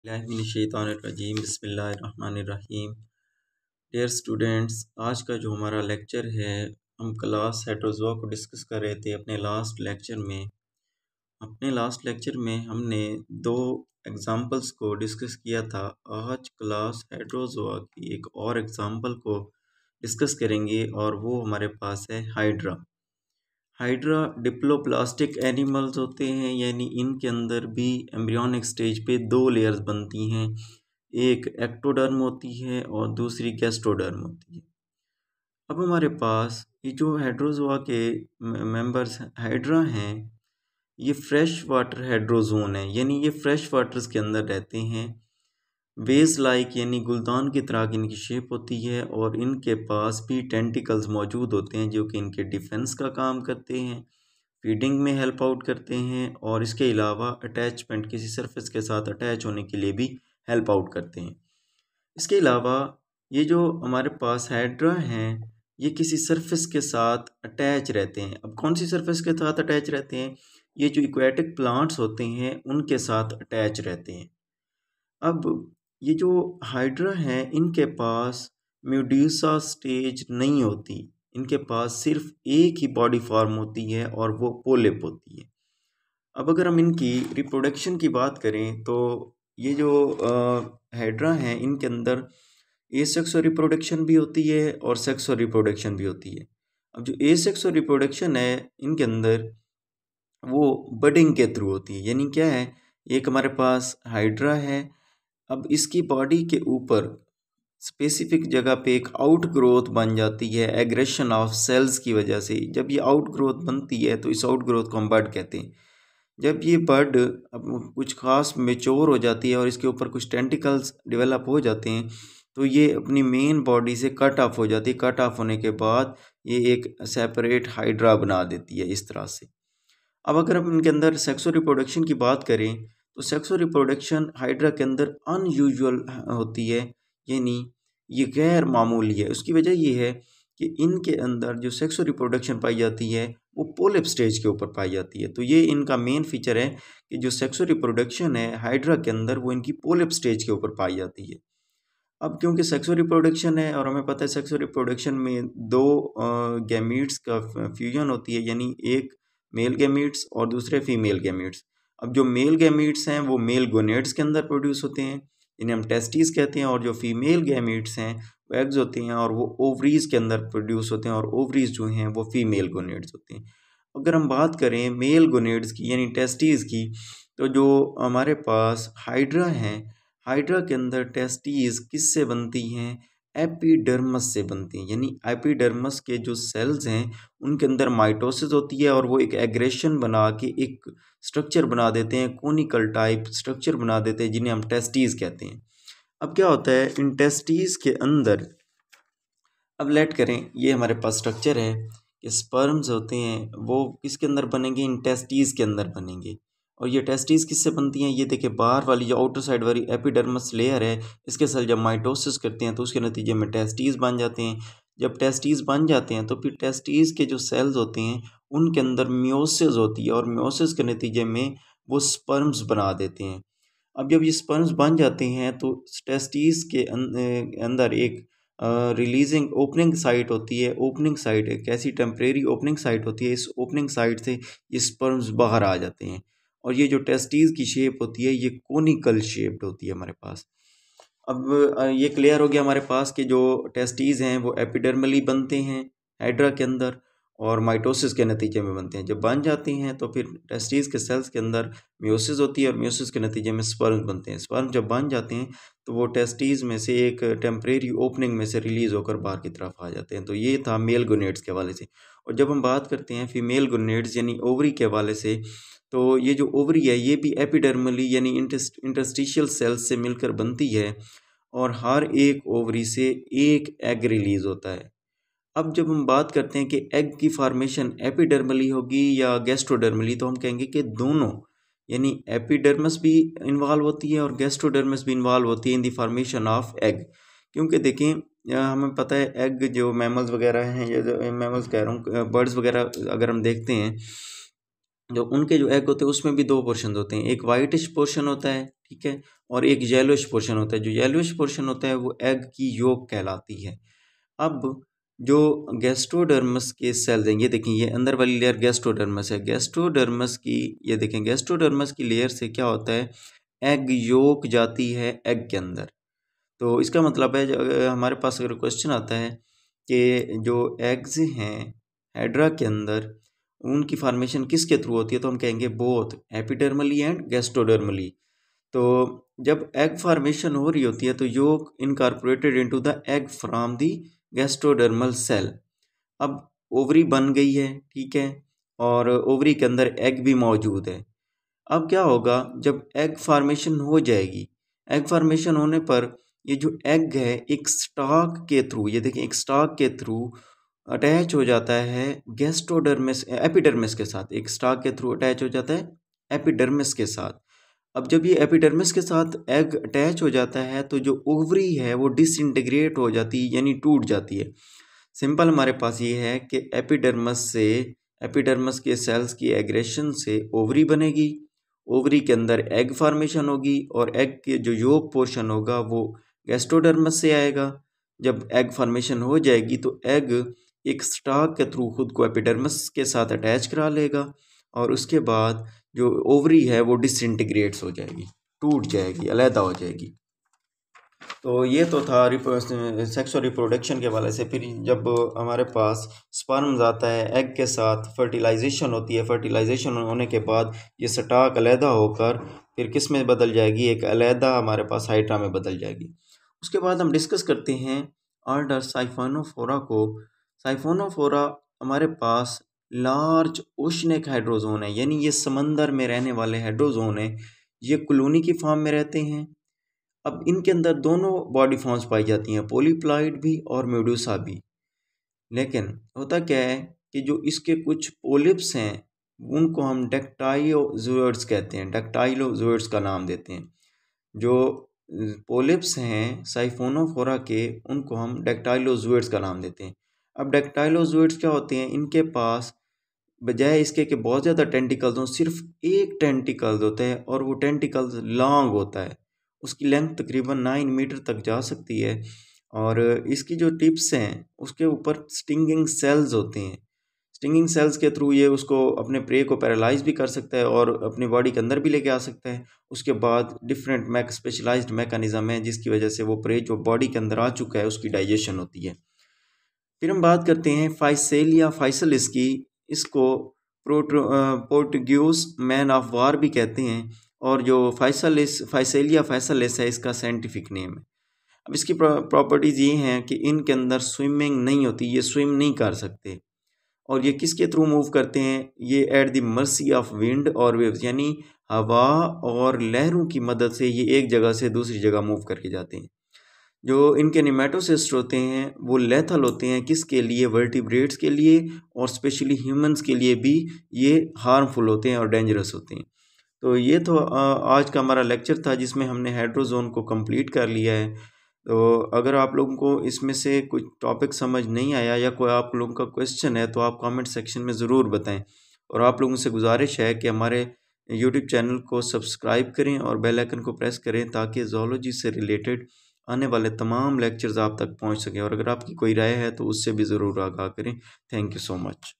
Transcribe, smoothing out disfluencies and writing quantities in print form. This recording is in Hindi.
बिस्मिल्लाहिर्रहमानिर्रहीम बिस्मिल्लाहिर्रहमानिर्रहीम। डियर स्टूडेंट्स, आज का जो हमारा लेक्चर है, हम क्लास हेटेरोज़ोआ को डिस्कस कर रहे थे अपने लास्ट लेक्चर में। हमने दो एग्ज़ाम्पल्स को डिस्कस किया था। आज क्लास हेटेरोज़ोआ की एक और एग्ज़ाम्पल को डिस्कस करेंगे और वो हमारे पास है हाइड्रा। हाइड्रा डिप्लोप्लास्टिक एनिमल्स होते हैं, यानी इनके अंदर भी एम्ब्रियोनिक स्टेज पे दो लेयर्स बनती हैं, एक एक्टोडर्म होती है और दूसरी गैस्ट्रोडर्म होती है। अब हमारे पास ये जो हेटेरोज़ोआ के मेंबर्स हाइड्रा हैं, ये फ्रेश वाटर हेटेरोज़ोन है, यानी ये फ्रेश वाटर्स के अंदर रहते हैं। वेज लाइक यानी गुलदान की तरह की इनकी शेप होती है और इनके पास भी टेंटिकल्स मौजूद होते हैं जो कि इनके डिफेंस का काम करते हैं, फीडिंग में हेल्प आउट करते हैं और इसके अलावा अटैचमेंट किसी सरफेस के साथ अटैच होने के लिए भी हेल्प आउट करते हैं। इसके अलावा ये जो हमारे पास हाइड्रा हैं, ये किसी सरफेस के साथ अटैच रहते हैं। अब कौन सी सरफेस के साथ अटैच रहते हैं? ये जो एक्वेटिक प्लांट्स होते हैं उनके साथ अटैच रहते हैं। अब ये जो हाइड्रा हैं, इनके पास मेडुसा स्टेज नहीं होती, इनके पास सिर्फ एक ही बॉडी फॉर्म होती है और वो पोलिप होती है। अब अगर हम इनकी रिप्रोडक्शन की बात करें तो ये जो हाइड्रा हैं, इनके अंदर एसेक्सुअल रिप्रोडक्शन भी होती है और सेक्सुअल रिप्रोडक्शन भी होती है। अब जो एसेक्सुअल रिप्रोडक्शन है इनके अंदर, वो बडिंग के थ्रू होती है। यानी क्या है, एक हमारे पास हाइड्रा है, अब इसकी बॉडी के ऊपर स्पेसिफिक जगह पे एक आउट ग्रोथ बन जाती है एग्रेशन ऑफ सेल्स की वजह से। जब ये आउट ग्रोथ बनती है तो इस आउट ग्रोथ को हम बड कहते हैं। जब ये बड अब कुछ खास मेच्योर हो जाती है और इसके ऊपर कुछ टेंटिकल्स डेवलप हो जाते हैं, तो ये अपनी मेन बॉडी से कट ऑफ हो जाती है। कट ऑफ होने के बाद ये एक सेपरेट हाइड्रा बना देती है इस तरह से। अब अगर हम इनके अंदर सेक्सुअल रिप्रोडक्शन की बात करें तो सेक्सुअल रिप्रोडक्शन हाइड्रा के अंदर अनयूजुअल होती है, यानी ये गैर मामूली है। उसकी वजह ये है कि इनके अंदर जो सेक्सुअल रिप्रोडक्शन पाई जाती है वो पोलिप स्टेज के ऊपर पाई जाती है। तो ये इनका मेन फीचर है कि जो सेक्सुअल रिप्रोडक्शन है हाइड्रा के अंदर, वो इनकी पोलिप स्टेज के ऊपर पाई जाती है। अब क्योंकि सेक्सुअल रिप्रोडक्शन है और हमें पता है सेक्सुअल रिप्रोडक्शन में दो गैमीट्स का फ्यूजन होती है, यानी एक मेल गैमीट्स और दूसरे फीमेल गैमीट्स। अब जो मेल गैमीट्स हैं वो मेल गोनेड्स के अंदर प्रोड्यूस होते हैं, इन्हें हम टेस्टिस कहते हैं, और जो फीमेल गैमीट्स हैं वो एग्स होते हैं और वो ओवरीज के अंदर प्रोड्यूस होते हैं, और ओवरीज जो हैं वो फीमेल गोनेड्स होते हैं। अगर हम बात करें मेल गोनेड्स की यानी टेस्टिस की, तो जो हमारे पास हाइड्रा हैं, हाइड्रा के अंदर टेस्टीज किससे बनती हैं? एपिडर्मस से बनती हैं। यानी एपिडर्मस के जो सेल्स हैं उनके अंदर माइटोसिस होती है और वो एक एग्रेशन बना के एक स्ट्रक्चर बना देते हैं, कोनिकल टाइप स्ट्रक्चर बना देते हैं, जिन्हें हम टेस्टीज कहते हैं। अब क्या होता है इन टेस्टीज के अंदर, अब लेट करें ये हमारे पास स्ट्रक्चर है कि स्पर्म्स होते हैं वो किसके अंदर बनेंगे? इन टेस्टीज के अंदर बनेंगे। और ये टेस्टीज किससे बनती हैं? ये देखिए बाहर वाली जो आउटर साइड वाली एपिडर्मस लेयर है, इसके सेल जब माइटोसिस करते हैं तो उसके नतीजे में टेस्टीज बन जाते हैं। जब टेस्टीज बन जाते हैं तो फिर टेस्टीज के जो सेल्स होते हैं उनके अंदर मियोसिस होती है और मियोसिस के नतीजे में वो स्पर्म्स बना देते हैं। अब जब ये स्पर्म्स बन जाते हैं तो टेस्टीज के अंदर एक रिलीजिंग ओपनिंग साइट होती है। ओपनिंग साइट एक ऐसी टेम्परेरी ओपनिंग साइट होती है, इस ओपनिंग साइट से ये स्पर्म्स बाहर आ जाते हैं और ये जो टेस्टीज की शेप होती है ये कोनिकल शेप्ड होती है हमारे पास। अब ये क्लियर हो गया हमारे पास कि जो टेस्टीज हैं वो एपिडर्मली बनते हैं हाइड्रा के अंदर और माइटोसिस के नतीजे में बनते हैं। जब बन जाती हैं तो फिर टेस्टीज के सेल्स के अंदर मियोसिस होती है और मियोसिस के नतीजे में स्पर्म बनते हैं। स्पर्म जब बन जाते हैं तो वो टेस्टीज में से एक टेम्परेरी ओपनिंग में से रिलीज होकर बाहर की तरफ आ जाते हैं। तो ये था मेल गोनेड्स के हवाले से। और जब हम बात करते हैं फीमेल गोनेड्स यानी ओवरी के हवाले से, तो ये जो ओवरी है ये भी एपिडर्मली यानी इंटरस्टिशियल सेल्स से मिलकर बनती है और हर एक ओवरी से एक एग रिलीज होता है। अब जब हम बात करते हैं कि एग की फॉर्मेशन एपिडर्मली होगी या गैस्ट्रोडर्मली, तो हम कहेंगे कि दोनों, यानी एपिडर्मस भी इन्वॉल्व होती है और गैस्ट्रोडर्मस भी इन्वॉल्व होती है in the formation of egg. क्योंकि देखें हमें पता है एग जो मैमल्स वगैरह हैं, या मैमल्स कह रहा हूँ बर्ड्स वगैरह, अगर हम देखते हैं जो उनके जो एग होते हैं उसमें भी दो पोर्शन होते हैं, एक वाइटिश पोर्शन होता है, ठीक है, और एक येलोइश पोर्शन होता है। जो येलोइश पोर्शन होता है वो एग की योक कहलाती है। अब जो गैस्ट्रोडर्मस के सेल्स हैं, ये देखें, ये अंदर वाली लेयर गैस्ट्रोडर्मस है। गैस्ट्रोडर्मस की, ये देखें, गैस्ट्रोडर्मस की लेयर से क्या होता है, एग योक जाती है एग के अंदर। तो इसका मतलब है हमारे पास अगर क्वेश्चन आता है कि जो एग्स हैं हाइड्रा के अंदर, उनकी फॉर्मेशन किसके थ्रू होती है, तो हम कहेंगे बोथ एपिडर्मली एंड गैस्ट्रोडर्मली। तो जब एग फॉर्मेशन हो रही होती है तो yolk incorporated into the egg from the gastrodermal cell. अब ओवरी बन गई है, ठीक है, और ओवरी के अंदर एग भी मौजूद है। अब क्या होगा, जब एग फॉर्मेशन हो जाएगी, एग फॉर्मेशन होने पर ये जो एग है एक स्टॉक के थ्रू, ये देखिए, एक स्टॉक के थ्रू अटैच हो जाता है गैस्ट्रोडर्मिस एपिडर्मिस के साथ। एक स्टॉक के थ्रू अटैच हो जाता है एपिडर्मिस के साथ। अब जब ये एपिडर्मिस के साथ एग अटैच हो जाता है तो जो ओवरी है वो डिसइंटीग्रेट हो जाती है, यानी टूट जाती है। सिंपल हमारे पास ये है कि एपिडर्मस के सेल्स की एग्रेशन से ओवरी बनेगी, ओवरी के अंदर एग फॉर्मेशन होगी, और एग के जो योक पोर्शन होगा वो गैस्ट्रोडर्मस से आएगा। जब एग फॉर्मेशन हो जाएगी तो एग एक स्टॉक के थ्रू खुद को एपिडर्मस के साथ अटैच करा लेगा, और उसके बाद जो ओवरी है वो डिसइंटीग्रेट्स हो जाएगी, टूट जाएगी, अलहदा हो जाएगी। तो ये तो था सेक्स और रिप्रोडक्शन के हवाले से। फिर जब हमारे पास स्पर्म्स आता है एग के साथ, फर्टिलाइजेशन होती है, फर्टिलाइजेशन होने के बाद ये स्टॉक अलहदा होकर फिर किस में बदल जाएगी, एक अलहदा हमारे पास हाइड्रा में बदल जाएगी। उसके बाद हम डिस्कस करते हैं ऑर्डर साइफोनोफोरा को। साइफोनोफोरा हमारे पास लार्ज ओशनिक हाइड्रोजोन है, यानी ये समंदर में रहने वाले हाइड्रोजोन है। ये कॉलोनी की फॉर्म में रहते हैं। अब इनके अंदर दोनों बॉडी फॉर्म्स पाई जाती हैं, पोलीप्लॉइड भी और मेडूसा भी। लेकिन होता क्या है कि जो इसके कुछ पोलिप्स हैं उनको हम डेक्टाइलोजोइड्स कहते हैं, डेक्टाइलोजोइड्स का नाम देते हैं। जो पोलिप्स हैं साइफोनोफोरा के, उनको हम डेक्टाइलोजोइड्स का नाम देते हैं। अब डेक्टाइलोजोइड्स क्या होते हैं, इनके पास बजाय इसके कि बहुत ज़्यादा टेंटिकल्स हों, सिर्फ एक टेंटिकल्स होता है, और वो टेंटिकल्स लॉन्ग होता है। उसकी लेंथ तकरीबन 9 मीटर तक जा सकती है, और इसकी जो टिप्स हैं उसके ऊपर स्टिंगिंग सेल्स होते हैं। स्टिंगिंग सेल्स के थ्रू ये उसको अपने प्रे को पैरालाइज भी कर सकता है और अपनी बॉडी के अंदर भी लेके आ सकता है। उसके बाद डिफरेंट स्पेशलाइज्ड मैकेनिज्म है जिसकी वजह से वो प्रे जो बॉडी के अंदर आ चुका है उसकी डाइजेशन होती है। फिर हम बात करते हैं फाइसेलिया फाइसलिस की। इसको पोर्टुगीज मैन ऑफ वार भी कहते हैं, और जो फाइसेलिया फाइसलिस है इसका साइंटिफिक नेम है। अब इसकी प्रॉपर्टीज़ ये हैं कि इनके अंदर स्विमिंग नहीं होती, ये स्विम नहीं कर सकते, और ये किसके थ्रू मूव करते हैं, ये at the mercy of wind और वेव्स, यानी हवा और लहरों की मदद से ये एक जगह से दूसरी जगह मूव करके जाते हैं। जो इनके नेमेटोसिस्ट होते हैं वो लेथल होते हैं, किसके लिए, वर्टिब्रेट्स के लिए, और स्पेशली ह्यूमंस के लिए भी ये हार्मफुल होते हैं और डेंजरस होते हैं। तो ये तो आज का हमारा लेक्चर था जिसमें हमने हाइड्रोजोन को कंप्लीट कर लिया है। तो अगर आप लोगों को इसमें से कुछ टॉपिक समझ नहीं आया या कोई आप लोगों का क्वेश्चन है तो आप कमेंट सेक्शन में ज़रूर बताएं, और आप लोगों से गुजारिश है कि हमारे यूट्यूब चैनल को सब्सक्राइब करें और बेल आइकन को प्रेस करें ताकि ज़ूलॉजी से रिलेटेड आने वाले तमाम लेक्चर्स आप तक पहुंच सकें। और अगर आपकी कोई राय है तो उससे भी ज़रूर आगाह करें। Thank you so much.